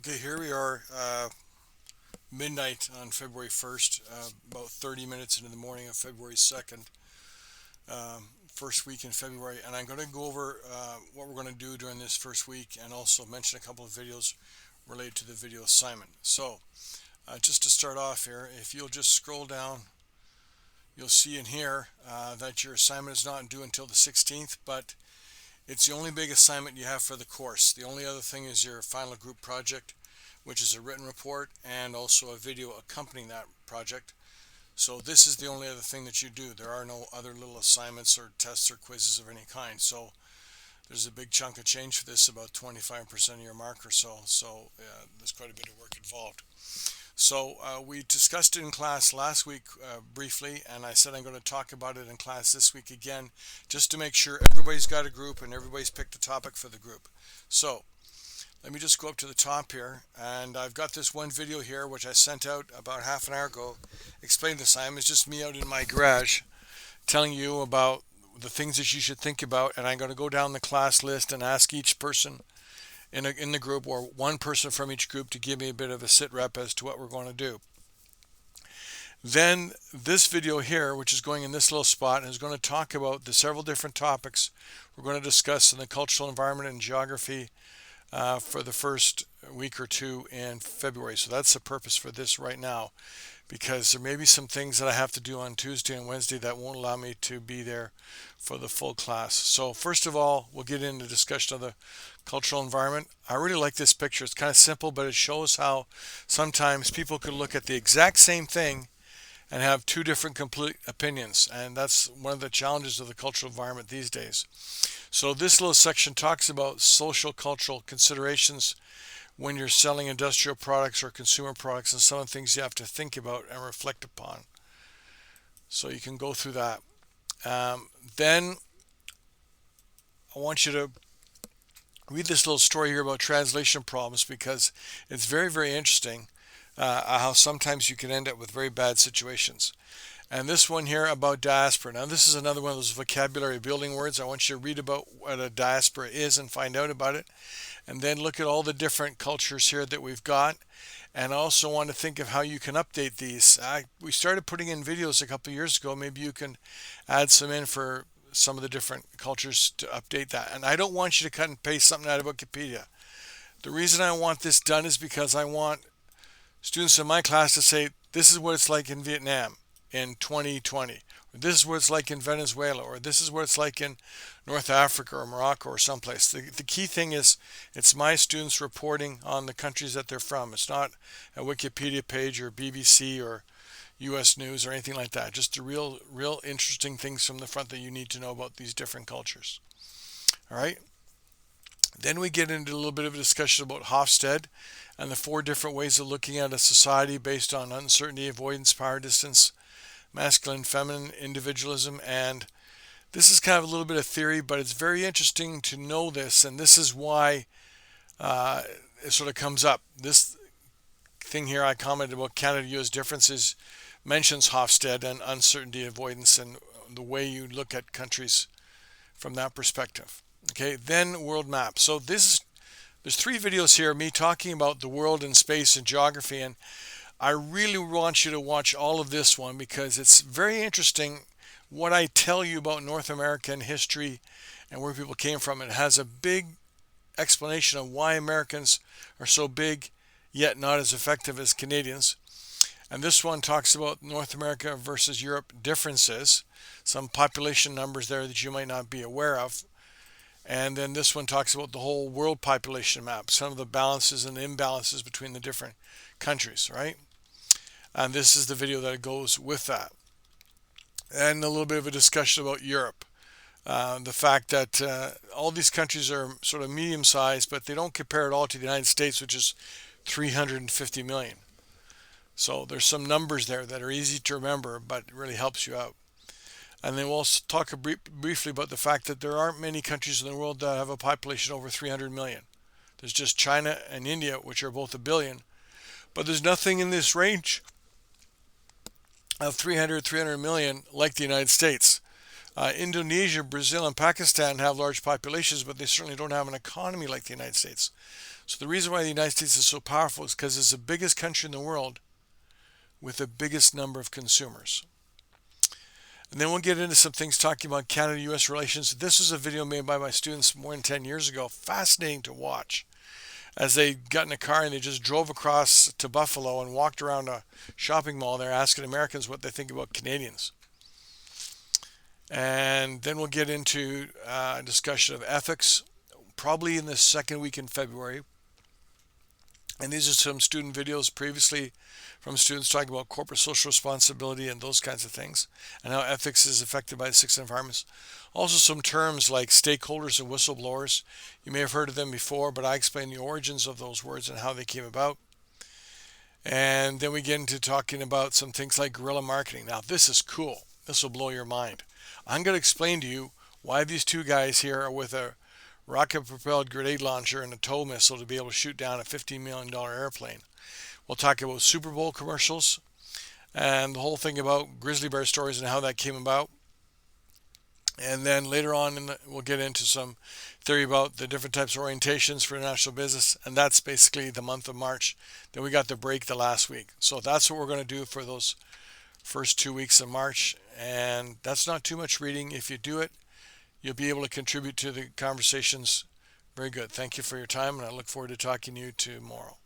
Okay, here we are, midnight on February 1st, about 30 minutes into the morning of February 2nd, first week in February, and I'm going to go over what we're going to do during this first week and also mention a couple of videos related to the video assignment. So, just to start off here, if you'll just scroll down, you'll see in here that your assignment is not due until the 16th, but it's the only big assignment you have for the course. The only other thing is your final group project, which is a written report and also a video accompanying that project. So this is the only other thing that you do. There are no other little assignments or tests or quizzes of any kind. So there's a big chunk of change for this, about 25% of your mark or so. So there's quite a bit of work involved. So we discussed it in class last week briefly, and I said I'm going to talk about it in class this week again, just to make sure everybody's got a group and everybody's picked a topic for the group. So let me just go up to the top here, and I've got this one video here which I sent out about half an hour ago, explaining the assignment. It's just me out in my garage telling you about the things that you should think about, and I'm going to go down the class list and ask each person in the group, or one person from each group, to give me a bit of a sit rep as to what we're going to do. Then this video here, which is going in this little spot, is going to talk about the several different topics we're going to discuss in the cultural environment and geography for the first week or two in February. So that's the purpose for this right now, because there may be some things that I have to do on Tuesday and Wednesday that won't allow me to be there for the full class. So first of all, we'll get into discussion of the cultural environment. I really like this picture. It's kind of simple, but it shows how sometimes people could look at the exact same thing and have two different complete opinions, and that's one of the challenges of the cultural environment these days. So this little section talks about social cultural considerations when you're selling industrial products or consumer products, and some of the things you have to think about and reflect upon. So you can go through that. Then I want you to read this little story here about translation problems, because it's very, very interesting how sometimes you can end up with very bad situations. And this one here about diaspora. Now this is another one of those vocabulary building words. I want you to read about what a diaspora is and find out about it. And then look at all the different cultures here that we've got. And I also want to think of how you can update these. We started putting in videos a couple of years ago. Maybe you can add some in for some of the different cultures to update that. And I don't want you to cut and paste something out of Wikipedia. The reason I want this done is because I want students in my class to say, this is what it's like in Vietnam in 2020, or this is what it's like in Venezuela, or this is what it's like in North Africa or Morocco or someplace. The key thing is it's my students reporting on the countries that they're from. It's not a Wikipedia page or BBC or US News or anything like that. Just the real interesting things from the front that you need to know about these different cultures. All right. Then we get into a little bit of a discussion about Hofstede and the four different ways of looking at a society based on uncertainty, avoidance, power distance, masculine, feminine, individualism. And this is kind of a little bit of theory, but it's very interesting to know this, and this is why it sort of comes up. This thing here I commented about Canada-US differences mentions Hofstede and uncertainty, avoidance, and the way you look at countries from that perspective. Okay, then world map. So there's three videos here, me talking about the world and space and geography, and I really want you to watch all of this one, because it's very interesting what I tell you about North American history and where people came from. It has a big explanation of why Americans are so big yet not as effective as Canadians. And this one talks about North America versus Europe differences, some population numbers there that you might not be aware of. And then this one talks about the whole world population map, some of the balances and imbalances between the different countries, right? And this is the video that goes with that. And a little bit of a discussion about Europe. The fact that all these countries are sort of medium-sized, but they don't compare at all to the United States, which is 350 million. So there's some numbers there that are easy to remember, but it really helps you out. And then we'll also talk briefly about the fact that there aren't many countries in the world that have a population over 300 million. There's just China and India, which are both 1 billion. But there's nothing in this range of 300 million like the United States. Indonesia, Brazil, and Pakistan have large populations, but they certainly don't have an economy like the United States. So the reason why the United States is so powerful is because it's the biggest country in the world with the biggest number of consumers. And then we'll get into some things talking about Canada-U.S. relations. This is a video made by my students more than 10 years ago. Fascinating to watch. As they got in a car and they just drove across to Buffalo and walked around a shopping mall, they're asking Americans what they think about Canadians. And then we'll get into a discussion of ethics, probably in the second week in February. And these are some student videos previously from students talking about corporate social responsibility and those kinds of things, and how ethics is affected by the 6 environments. Also some terms like stakeholders and whistleblowers. You may have heard of them before, but I explain the origins of those words and how they came about. And then we get into talking about some things like guerrilla marketing. Now this is cool. This will blow your mind. I'm going to explain to you why these two guys here are with a rocket-propelled grenade launcher and a tow missile to be able to shoot down a $15 million airplane. We'll talk about Super Bowl commercials and the whole thing about grizzly bear stories and how that came about. And then later on, we'll get into some theory about the different types of orientations for international business, and that's basically the month of March. Then we got the break the last week. So that's what we're going to do for those first 2 weeks of March, and that's not too much reading. If you do it, you'll be able to contribute to the conversations. Very good. Thank you for your time, and I look forward to talking to you tomorrow.